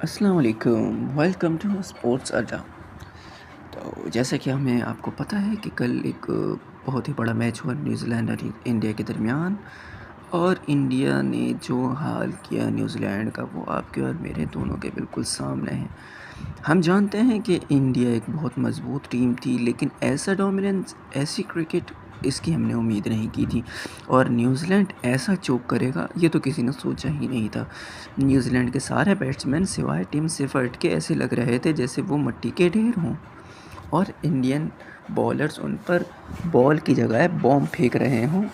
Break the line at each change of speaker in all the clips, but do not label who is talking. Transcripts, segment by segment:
अस्सलाम वालेकुम, welcome to sports अड्डा। तो जैसा कि हमें आपको पता है कि कल एक बहुत ही बड़ा मैच हुआ न्यूज़ीलैंड और इंडिया के दरमियान। और इंडिया ने जो हाल किया न्यूज़ीलैंड का, वो आपके और मेरे दोनों के बिल्कुल सामने है। हम जानते हैं कि इंडिया एक बहुत मज़बूत टीम थी, लेकिन ऐसा डोमिनेंस, ऐसी क्रिकेट, इसकी हमने उम्मीद नहीं की थी। और न्यूज़ीलैंड ऐसा चोक करेगा, ये तो किसी ने सोचा ही नहीं था। न्यूज़ीलैंड के सारे बैट्समैन सिवाय टिम सेफर्ट के ऐसे लग रहे थे जैसे वो मिट्टी के ढेर हों, और इंडियन बॉलर्स उन पर बॉल की जगह बॉम्ब फेंक रहे हों।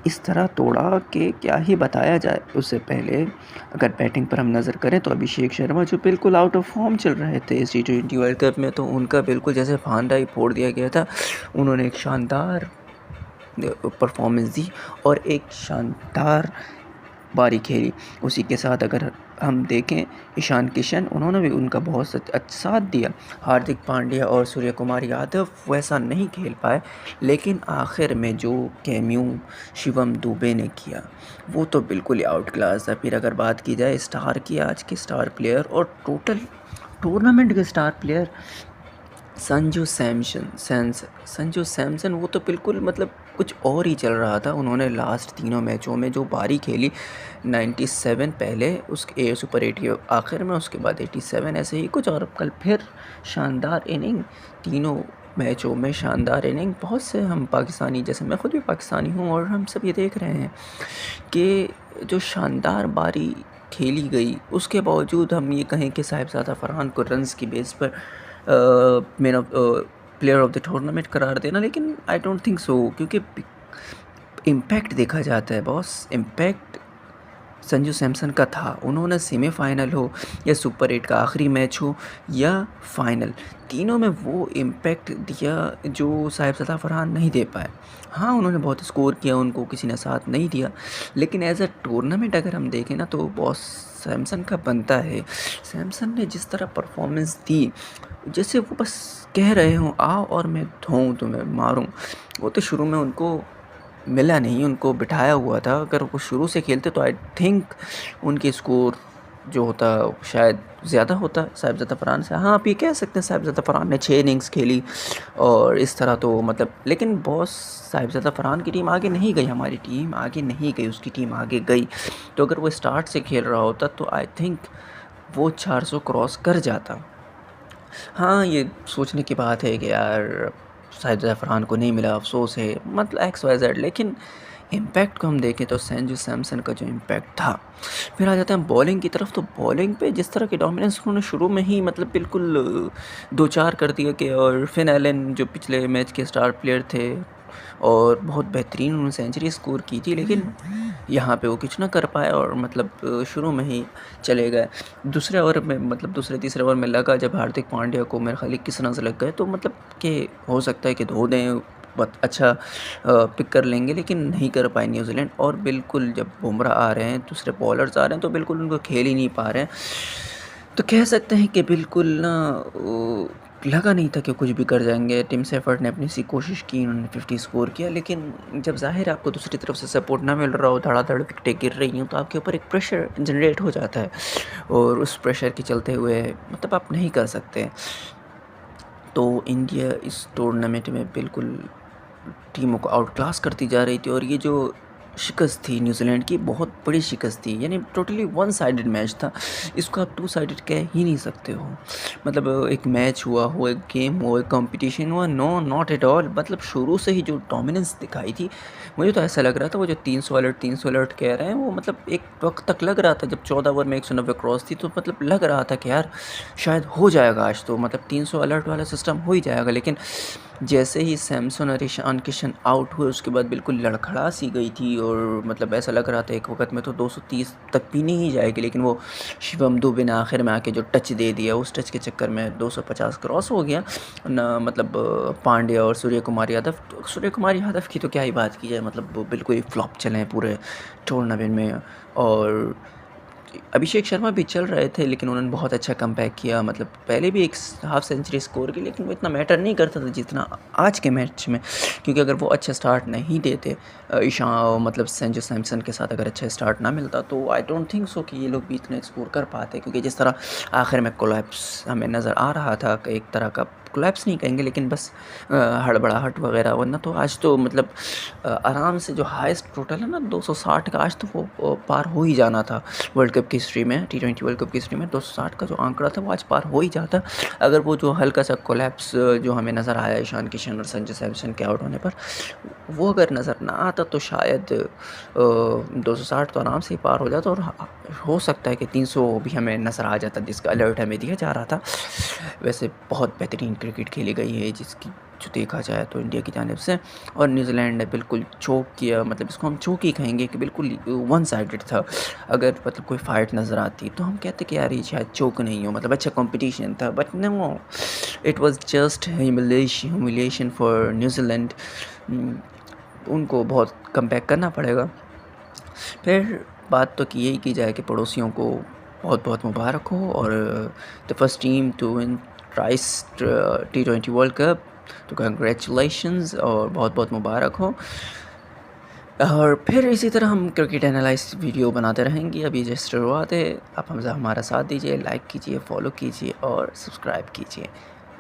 इस तरह तोड़ा कि क्या ही बताया जाए। उससे पहले अगर बैटिंग पर हम नज़र करें तो अभिषेक शर्मा जो बिल्कुल आउट ऑफ फॉर्म चल रहे थे इस T20 वर्ल्ड कप में, तो उनका बिल्कुल जैसे फांडा ही फोड़ दिया गया था। उन्होंने एक शानदार परफॉर्मेंस दी और एक शानदार बारी खेली। उसी के साथ अगर हम देखें, ईशान किशन, उन्होंने भी उनका बहुत अच्छा साथ दिया। हार्दिक पांड्या और सूर्य कुमार यादव वैसा नहीं खेल पाए, लेकिन आखिर में जो कैमियो शिवम दुबे ने किया, वो तो बिल्कुल ही आउट क्लास था। फिर अगर बात की जाए स्टार की, आज के स्टार प्लेयर और टोटल टूर्नामेंट के स्टार प्लेयर, संजू सैमसन, वो तो बिल्कुल मतलब कुछ और ही चल रहा था। उन्होंने लास्ट तीनों मैचों में जो पारी खेली, 97 पहले, उसके सुपर 8 के आखिर में, उसके बाद 87 ऐसे ही कुछ, और कल फिर शानदार इनिंग। तीनों मैचों में शानदार इनिंग। बहुत से हम पाकिस्तानी, जैसे मैं खुद भी पाकिस्तानी हूँ, और हम सब ये देख रहे हैं कि जो शानदार बारी खेली गई, उसके बावजूद हम ये कहें कि साहिबजादा फरहान को रन्स की बेस पर man of player of the tournament करार देना, लेकिन आई डोंट थिंक सो, क्योंकि इम्पैक्ट देखा जाता है बॉस। इम्पैक्ट संजू सैमसन का था। उन्होंने सेमीफाइनल हो या सुपर 8 का आखिरी मैच हो या फाइनल, तीनों में वो इम्पैक्ट दिया जो साहिबजादा फरहान नहीं दे पाए। हाँ, उन्होंने बहुत स्कोर किया, उनको किसी ने साथ नहीं दिया, लेकिन एज अ टूर्नामेंट अगर हम देखें ना, तो बॉस सैमसन का बनता है। सैमसन ने जिस तरह परफॉर्मेंस दी, जैसे वो बस कह रहे हों, आओ और मैं धोऊं तुम्हें, मारूं। वो तो शुरू में उनको मिला नहीं, उनको बिठाया हुआ था। अगर वो शुरू से खेलते तो आई थिंक उनके स्कोर जो होता शायद ज़्यादा होता साहिबजादा फरहान से। हाँ, आप ये कह सकते हैं साहिबजादा फरहान ने 6 इनिंग्स खेली और इस तरह, तो मतलब, लेकिन बॉस साहिबजादा फरहान की टीम आगे नहीं गई, हमारी टीम आगे नहीं गई, उसकी टीम आगे गई। तो अगर वो स्टार्ट से खेल रहा होता तो आई थिंक वो 400 क्रॉस कर जाता। हाँ, ये सोचने की बात है कि यार शायद ज़फ़रान को नहीं मिला, अफ़सोस है, मतलब एक्स वाई ज़ेड, लेकिन इम्पैक्ट को हम देखें तो संजू सैमसन का जो इम्पैक्ट था। फिर आ जाते हैं बॉलिंग की तरफ, तो बॉलिंग पे जिस तरह की डोमिनेंस उन्होंने शुरू में ही मतलब बिल्कुल 2-4 कर दिया कि, और फिन एलन जो पिछले मैच के स्टार प्लेयर थे, और बहुत बेहतरीन उन्होंने सेंचुरी स्कोर की थी, लेकिन यहाँ पे वो कुछ ना कर पाए, और मतलब शुरू में ही चले गए। दूसरे ओवर में, मतलब दूसरे तीसरे ओवर में लगा जब हार्दिक पांड्या को मेरे ख्याल 21 रन लग गए, तो मतलब कि हो सकता है कि धो दें, बहुत अच्छा पिक कर लेंगे, लेकिन नहीं कर पाए न्यूजीलैंड। और बिल्कुल जब बुमराह आ रहे हैं, दूसरे बॉलर्स आ रहे हैं, तो बिल्कुल उनको खेल ही नहीं पा रहे हैं। तो कह सकते हैं कि बिल्कुल ना, लगा नहीं था कि कुछ भी कर जाएंगे। टिम सेफर्ट ने अपनी सी कोशिश की, उन्होंने 50 स्कोर किया, लेकिन जब ज़ाहिर आपको दूसरी तरफ से सपोर्ट ना मिल रहा हो, धड़ाधड़ विकेटें गिर रही हों, तो आपके ऊपर एक प्रेशर जनरेट हो जाता है, और उस प्रेशर के चलते हुए मतलब आप नहीं कर सकते। तो इंडिया इस टूर्नामेंट में बिल्कुल टीमों को आउट क्लास करती जा रही थी, और ये जो शिकस्त थी न्यूजीलैंड की, बहुत बड़ी शिकस्त थी। यानी टोटली वन साइडेड मैच था, इसको आप टू साइडेड कह ही नहीं सकते हो। मतलब एक मैच हुआ हो, एक गेम हो, एक कंपटीशन हुआ, नो, नॉट एट ऑल। मतलब शुरू से ही जो डोमिनेंस दिखाई थी, मुझे तो ऐसा लग रहा था वो जो 300 अलर्ट कह रहे हैं, वो मतलब एक वक्त तक लग रहा था, जब 14 ओवर में 190 क्रॉस थी, तो मतलब लग रहा था कि यार शायद हो जाएगा आज, तो मतलब 300 अलर्ट वाला सिस्टम हो ही जाएगा। लेकिन जैसे ही सैमसन और ईशान किशन आउट हुए, उसके बाद बिल्कुल लड़खड़ा सी गई थी, और मतलब ऐसा लग रहा था एक वक्त में तो 230 तक भी नहीं जाएगी, लेकिन वो शिवम दुबे ने आखिर में आके जो टच दे दिया, उस टच के चक्कर में 250 क्रॉस हो गया ना। मतलब पांड्या और सूर्य कुमार यादव की तो क्या ही बात की जाए, मतलब वो बिल्कुल ही फ्लॉप चले हैं पूरे टूर्नामेंट में। और अभिषेक शर्मा भी चल रहे थे, लेकिन उन्होंने बहुत अच्छा कमबैक किया। मतलब पहले भी एक हाफ सेंचुरी स्कोर की, लेकिन वो इतना मैटर नहीं करता था जितना आज के मैच में, क्योंकि अगर वो अच्छा स्टार्ट नहीं देते, ईशान मतलब संजू सैमसन के साथ अगर अच्छा स्टार्ट ना मिलता, तो आई डोंट थिंक सो कि ये लोग भी इतना स्कोर कर पाते। क्योंकि जिस तरह आखिर में कोलैप्स हमें नज़र आ रहा था, एक तरह का कोलैप्स नहीं कहेंगे, लेकिन बस हड़बड़ाहट वगैरह, वरना तो आज तो मतलब आराम से जो हाईएस्ट टोटल है ना 260 का, आज तो वो पार हो ही जाना था। वर्ल्ड कप की हिस्ट्री में, T20 वर्ल्ड कप की हिस्ट्री में 260 का जो आंकड़ा था वो आज पार हो ही जाता, अगर वो जो हल्का सा कोलैप्स जो हमें नज़र आया ईशान किशन और संजू सैमसन के आउट होने पर, वो अगर नज़र ना आता तो शायद 260 तो आराम से ही पार हो जाता, और हो सकता है कि 300 भी हमें नज़र आ जाता, जिसका अलर्ट हमें दिया जा रहा था। वैसे बहुत बेहतरीन क्रिकेट खेली गई है, जिसकी जो देखा जाए तो इंडिया की जानिब से, और न्यूजीलैंड ने बिल्कुल चोक किया, मतलब इसको हम चोक ही कहेंगे कि बिल्कुल वन साइडेड था। अगर मतलब कोई फाइट नज़र आती तो हम कहते कि यार ये शायद चोक नहीं हो, मतलब अच्छा कंपटीशन था, but no, it was just humiliation for New Zealand. उनको बहुत कमबैक करना पड़ेगा। फिर बात तो की यही की जाए कि पड़ोसियों को बहुत बहुत मुबारक हो, और the first team to win thrice T20 world cup, तो कंग्रेचुलेशंस और बहुत बहुत मुबारक हो। और फिर इसी तरह हम क्रिकेट एनालाइज वीडियो बनाते रहेंगे। अभी जस्ट शुरुआत है, आप हमसे हमारा साथ दीजिए, लाइक कीजिए, फॉलो कीजिए और सब्सक्राइब कीजिए,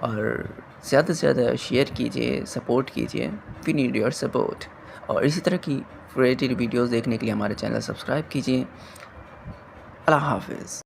और ज़्यादा से ज़्यादा शेयर कीजिए, सपोर्ट कीजिए। We need your support. और इसी तरह की क्रिएटिव वीडियोस देखने के लिए हमारे चैनल सब्सक्राइब कीजिए। अल्लाह हाफ़िज़।